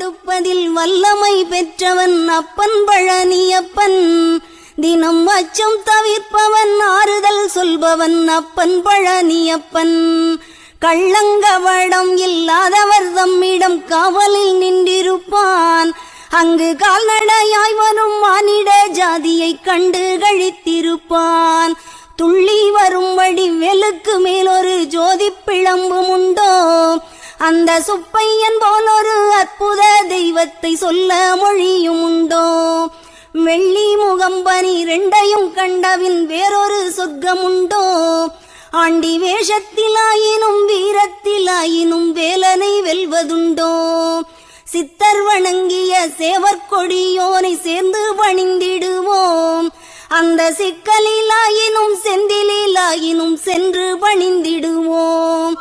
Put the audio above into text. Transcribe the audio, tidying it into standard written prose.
கொடுப்பதில் வல்லமை பெற்றவன் அப்பன் பழனியப்பன். தினம் அச்சம் தவிர்ப்பவன் ஆறுதல் சொல்பவன் அப்பன் பழனியப்பன். கள்ளங்கவடம் இல்லாதவர் தம்மிடம் காவலில் நின்றிருப்பான். அங்கு கால்நடையாய் வரும் மானிட ஜாதியை கண்டு கழித்திருப்பான். துள்ளி வரும்படி வெளுக்கு மேலொரு ஜோதி பிளம்பும் உண்டோ, அந்த சுப்பையன் போல் ஒரு அற்புத தெய்வத்தை சொல்ல மொழியும் உண்டோ. வெள்ளி முகம் 12 கண்டவின் வேறொரு சொர்க்கம் உண்டோ. ஆண்டி வேஷத்திலாயினும் வீரத்திலாயினும் வேலனை வெல்வதுண்டோ. சித்தர் வணங்கிய சேவற்கொடியோனை சேர்ந்து பணிந்திடுவோம். அந்த சிக்கலிலாயினும் செந்திலாயினும் சென்று பணிந்திடுவோம்.